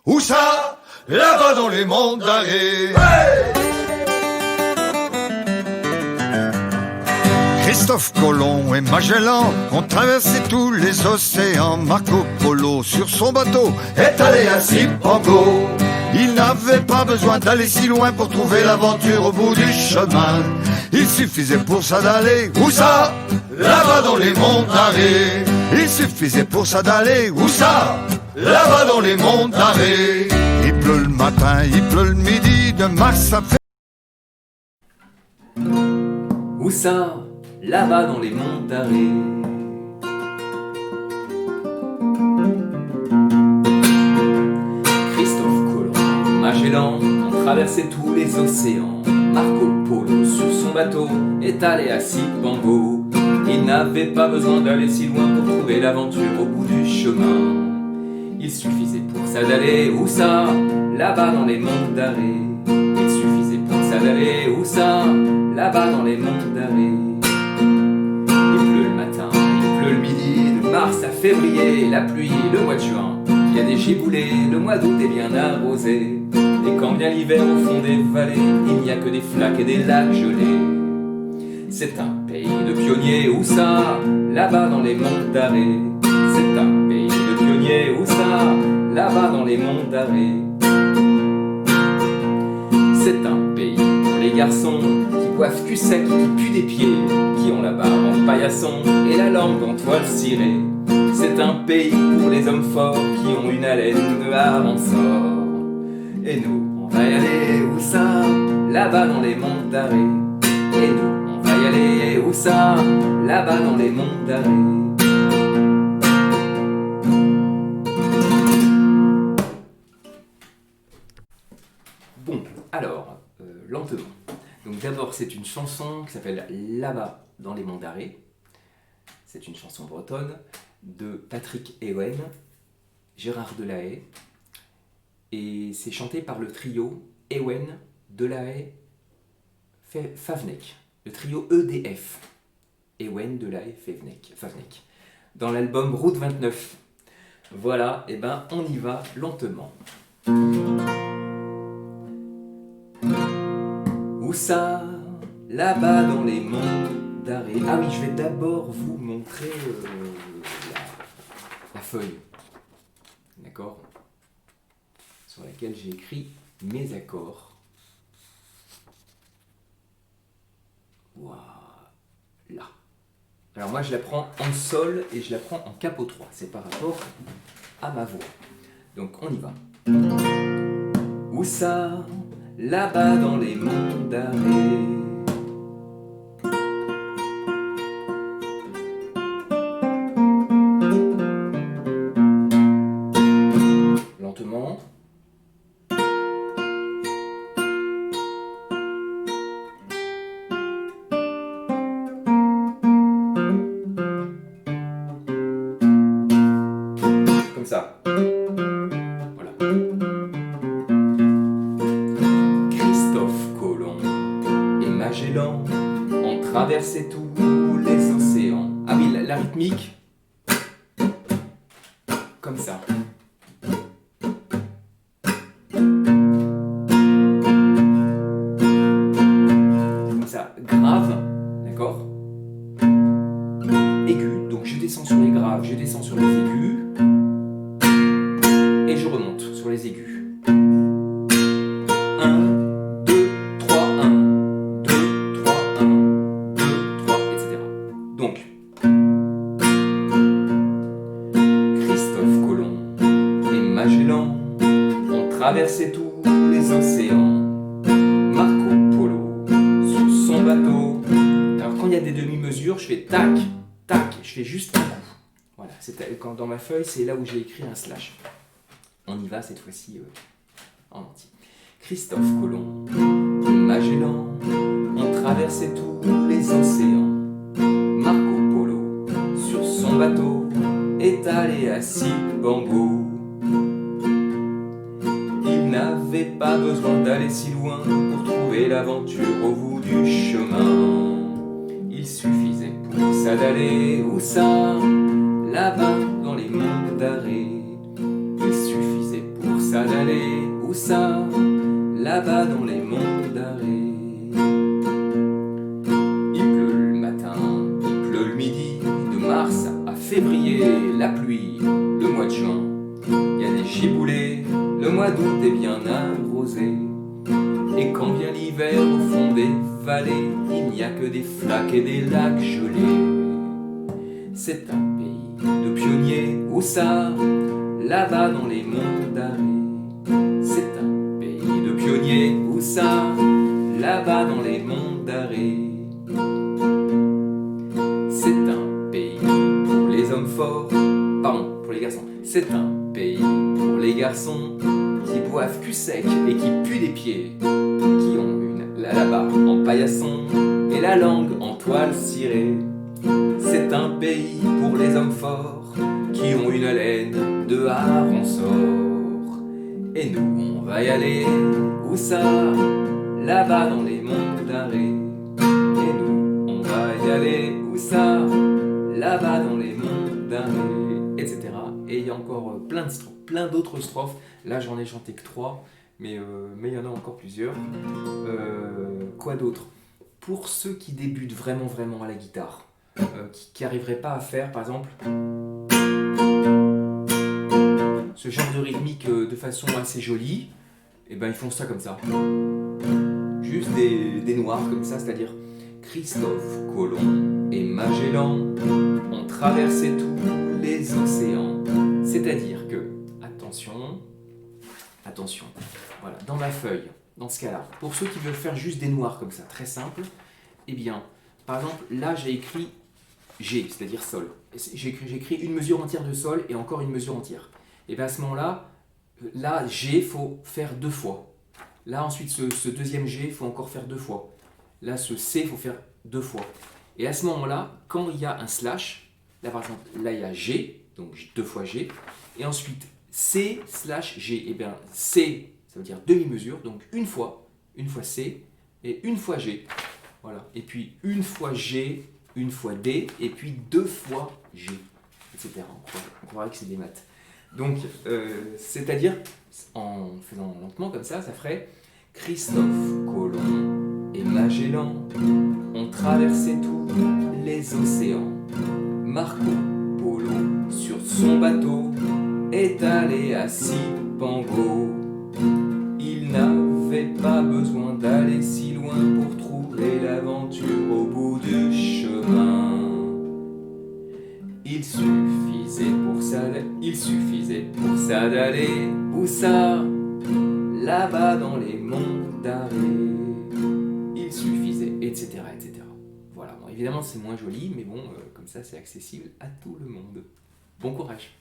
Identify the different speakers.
Speaker 1: Où ça? Là-bas dans les monts d'Arrée. Christophe Colomb et Magellan ont traversé tous les océans. Marco Polo sur son bateau est allé à Cipango. Il n'avait pas besoin d'aller si loin pour trouver l'aventure au bout du chemin. Il suffisait pour ça d'aller, où ça? Là-bas dans les monts d'Arrée. Il suffisait pour ça d'aller, où ça? Là-bas dans les monts d'Arrée. Il pleut le matin, il pleut le midi, de mars à février.
Speaker 2: Où ça? Là-bas dans les monts d'Arrée. Christophe Colomb, Magellan ont traversé tous les océans. Marco Polo sur son bateau est allé à Cipango. Il n'avait pas besoin d'aller si loin pour trouver l'aventure au bout du chemin. Il suffisait pour ça d'aller, où ça? Là-bas dans les monts d'Arrée. Il suffisait pour ça d'aller, où ça? Là-bas dans les monts d'Arrée. Il pleut le matin, il pleut le midi, de mars à février, la pluie, le mois de juin. Il y a des giboulées, le mois d'août est bien arrosé. Et quand vient l'hiver au fond des vallées, il n'y a que des flaques et des lacs gelés. C'est un pays de pionniers, où ça? Là-bas dans les monts d'Arrée. C'est un pays de pionniers, où ça? Là-bas dans les monts d'Arrée. C'est un pays pour les garçons qui boivent cul sec, qui puent des pieds, qui ont la barbe en paillasson et la langue en toile cirée. C'est un pays pour les hommes forts qui ont une haleine de avant-sort. Et nous, on va y aller, où ça? Là-bas dans les monts d'Arrée. Et nous, on va y aller, où ça? Là-bas dans les monts d'Arrée. Bon, alors, lentement. Donc d'abord, c'est une chanson qui s'appelle Là-bas dans les monts d'Arrée. C'est une chanson bretonne de Patrick Ewen, Gérard Delahaye. Et c'est chanté par le trio Ewen, Delahaye, Favnek. Le trio EDF. Ewen, Delahaye, Favnek. Dans l'album Route 29. Voilà, et ben on y va lentement. Où ça? Là-bas dans les monts d'Arrée. Ah oui, je vais d'abord vous montrer la feuille. D'accord? Sur laquelle j'ai écrit mes accords. Voilà. Alors moi je la prends en sol et je la prends en capot 3. C'est par rapport à ma voix. Donc on y va. Où ça? Là-bas dans les monts d'Arrée. Lentement. Comme ça. Voilà. Christophe Colomb et Magellan ont traversé tous les océans. Ah oui, la rythmique. Comme ça. Comme ça, grave, d'accord? Aigu, donc je descends sur les graves, je descends sur les aigus. Et je remonte sur les aigus. 1, 2, 3, 1, 2, 3, 1, 2, 3, etc. Donc, Christophe Colomb et Magellan ont traversé tous les océans. Marco Polo sur son bateau. Alors quand il y a des demi-mesures, je fais tac, tac, je fais juste un coup. Voilà, quand dans ma feuille, c'est là où j'ai écrit un slash. On y va cette fois-ci en entier. Christophe Colomb et Magellan ont traversé tous les océans. Marco Polo sur son bateau est allé à Cipango. Il n'avait pas besoin d'aller si loin pour trouver l'aventure au bout du chemin. Il suffisait pour ça d'aller, où ça? Là-bas dans les monts d'Arrée. Il suffisait pour ça ça d'aller, où ça? Là-bas dans les monts d'Arrée. Il pleut le matin, il pleut le midi, de mars à février, la pluie, le mois de juin. Il y a des giboulées, le mois d'août est bien arrosé. Et quand vient l'hiver au fond des vallées, il n'y a que des flaques et des lacs gelés. C'est un pays de pionniers, où ça? Là-bas dans les monts d'Arrée. C'est un pays de pionniers, où ça? Là-bas dans les monts d'Arrée. C'est un pays pour les hommes forts, pardon, pour les garçons. C'est un pays pour les garçons qui boivent cul sec et qui puent des pieds, qui ont une là-bas en paillasson et la langue en toile cirée. C'est un pays pour les hommes forts qui ont une haleine de hareng sort. Et nous on va y aller, où ça? Là-bas dans les monts d'Arrée. Et nous on va y aller, où ça? Là-bas dans les monts d'Arrée, etc. Et il y a encore plein d'autres strophes. Là j'en ai chanté que 3, mais il y en a encore plusieurs. Quoi d'autre? Pour ceux qui débutent vraiment à la guitare, qui n'arriveraient pas à faire par exemple ce genre de rythmique de façon assez jolie, et ben ils font ça comme ça. Juste des noirs comme ça, c'est-à-dire Christophe Colomb et Magellan ont traversé tous les océans. C'est-à-dire que, attention, voilà, dans ma feuille, dans ce cas-là, pour ceux qui veulent faire juste des noirs comme ça, très simple, eh bien, par exemple, là j'ai écrit G, c'est-à-dire Sol. J'ai écrit une mesure entière de Sol et encore une mesure entière. Et bien à ce moment-là, là G, il faut faire 2 fois. Là ensuite, ce deuxième G, il faut encore faire 2 fois. Là, ce C, il faut faire 2 fois. Et à ce moment-là, quand il y a un slash, là par exemple, là il y a G, donc 2 fois G, et ensuite C slash G. Et bien C, ça veut dire demi-mesure, donc une fois C, et une fois G. Voilà. Et puis une fois G, une fois D, et puis 2 fois G, etc. On croirait que c'est des maths. Donc, c'est-à-dire, en faisant lentement comme ça ferait Christophe Colomb et Magellan ont traversé tous les océans. Marco Polo, sur son bateau, est allé à Cipango. Il n'avait pas besoin d'aller si loin pour trouver l'aventure au bout du chemin. Il suffisait pour ça d'aller, où ça? Là-bas dans les monts d'Arrée. Il suffisait, etc. Voilà, bon, évidemment c'est moins joli, mais bon, comme ça c'est accessible à tout le monde. Bon courage!